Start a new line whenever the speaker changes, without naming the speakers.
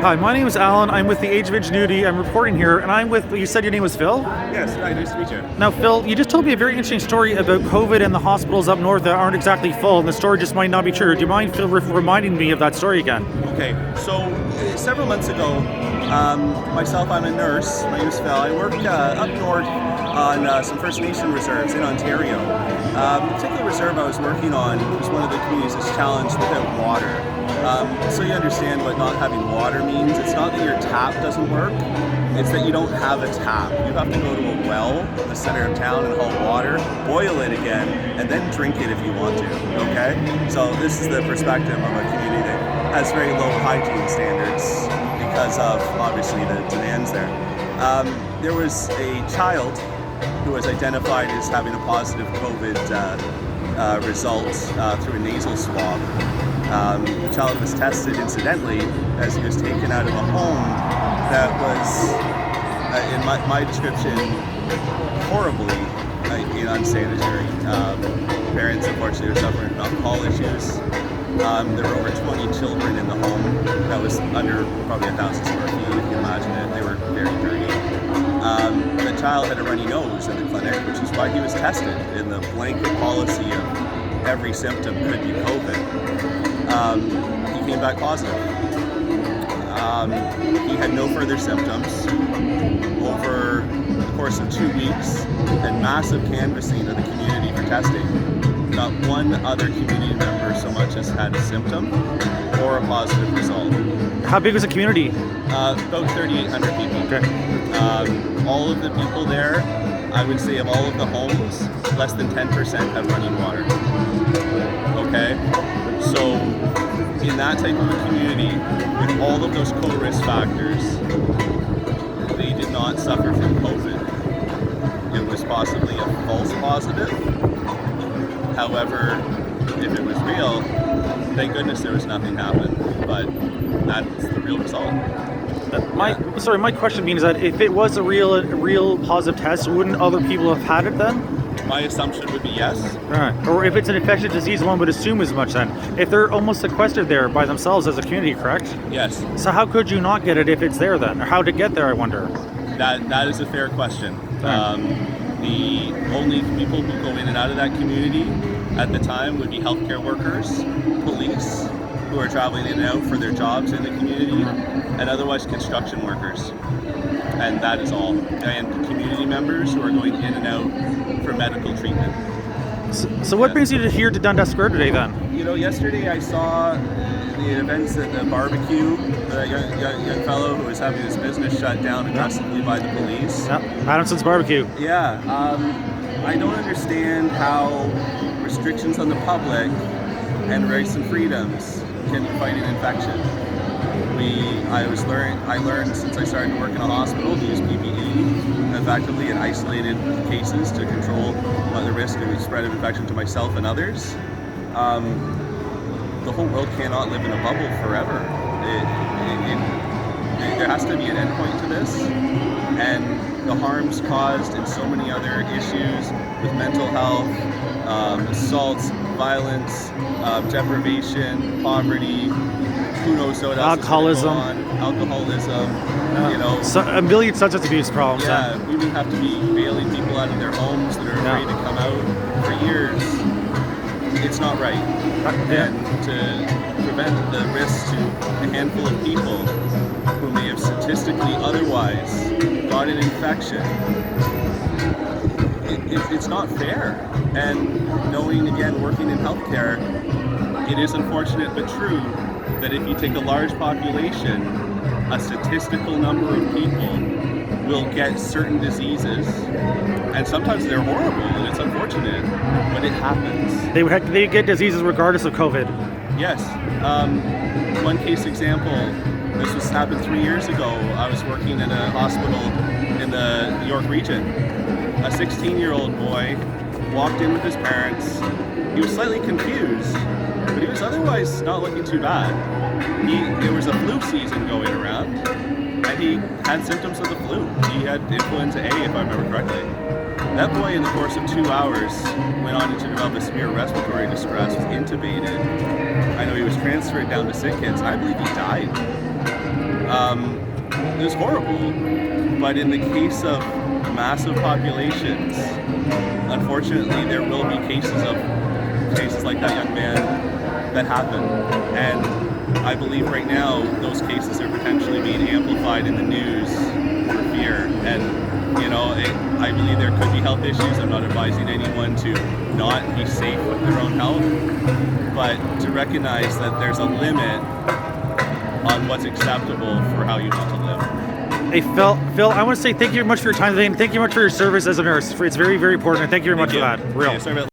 Hi, my name is Alan. I'm with the Age of Ingenuity. I'm reporting here, and I'm with, you said your name was Phil?
Yes, hi, nice to meet you.
Now, Phil, you just told me a very interesting story about COVID and the hospitals up north that aren't exactly full, and the story just might not be true. Do you mind, Phil, reminding me of that story again?
Okay, so several months ago, myself, I'm a nurse. My name is Phil. I work up north on some First Nation reserves in Ontario. The particular reserve I was working on was one of the communities that's challenged without water. So you understand what not having water means. It's not that your tap doesn't work, it's that you don't have a tap. You have to go to a well in the center of town and haul water, boil it again, and then drink it if you want to, okay? So this is the perspective of a community that has very low hygiene standards because of, obviously, the demands there. There was a child who was identified as having a positive COVID result through a nasal swab. The child was tested incidentally as he was taken out of a home that was, in my description, horribly unsanitary. Parents, unfortunately, were suffering from alcohol issues. There were over 20 children in the home that was under probably 1,000 square feet, if you can imagine it. They were very dirty. The child had a runny nose in the clinic, which is why he was tested in the blanket policy of every symptom could be COVID. He came back positive. He had no further symptoms. Over the course of 2 weeks and massive canvassing of the community for testing, not one other community member so much as had a symptom or a positive result.
How big was the community?
About 3,800 people.
Okay.
All of the people there, I would say of all of the homes, less than 10% have running water. Okay? So in that type of a community, with all of those co-risk factors, they did not suffer from COVID. It was possibly a false positive. However, if it was real, thank goodness there was nothing happened. But that's the real result.
My question being is that if it was a real positive test, wouldn't other people have had it then?
My assumption would be yes.
Right. Or if it's an infectious disease, one would assume as much then. If they're almost sequestered there by themselves as a community, correct?
Yes.
So how could you not get it if it's there then? Or how to get there, I wonder?
That is a fair question. The only people who go in and out of that community at the time would be healthcare workers, police, who are traveling in and out for their jobs in the community, and otherwise construction workers. And that is all. And community members who are going in and out for medical treatment.
So what brings you here to Dundas Square today then?
You know, yesterday I saw the events at the barbecue, the young fellow who was having his business shut down aggressively by the police.
Yep, Adamson's Barbecue.
Yeah, I don't understand how restrictions on the public and rights and freedoms can fight an infection. I learned since I started to work in a hospital to use PPE effectively in isolated cases to control the risk of spread of infection to myself and others. The whole world cannot live in a bubble forever. There has to be an endpoint to this, and the harms caused in so many other issues with mental health, assaults, violence, deprivation, poverty, who knows what else
alcoholism,
you know.
So a million substance abuse problems.
Yeah, we would have to be bailing people out of their homes that are afraid to come out for years. It's not right. And to prevent the risk to a handful of people who may have statistically otherwise got an infection, it's not fair. And knowing, again, working in healthcare, it is unfortunate but true that if you take a large population, a statistical number of people will get certain diseases, and sometimes they're horrible and it's unfortunate, but it happens.
They get diseases regardless of COVID.
Yes. One case example, this happened 3 years ago. I was working in a hospital in the York region. A 16-year-old boy walked in with his parents. He was slightly confused, but he was otherwise not looking too bad. There was a flu season going around, and he had symptoms of the flu. He had influenza A, if I remember correctly. That boy, in the course of 2 hours, went on to develop a severe respiratory distress, was intubated. I know he was transferred down to sick kids. I believe he died. It was horrible. But in the case of massive populations, unfortunately, there will be cases like that young man that happen. And I believe right now those cases are potentially being amplified in the news for fear. And I believe there could be health issues. I'm not advising anyone to not be safe with their own health, but to recognize that there's a limit on what's acceptable for how you want to live.
Hey, Phil, I want to say thank you very much for your time today, and thank you very much for your service as a nurse. It's very, very important, and thank you very much for that. Real.
Okay, sorry about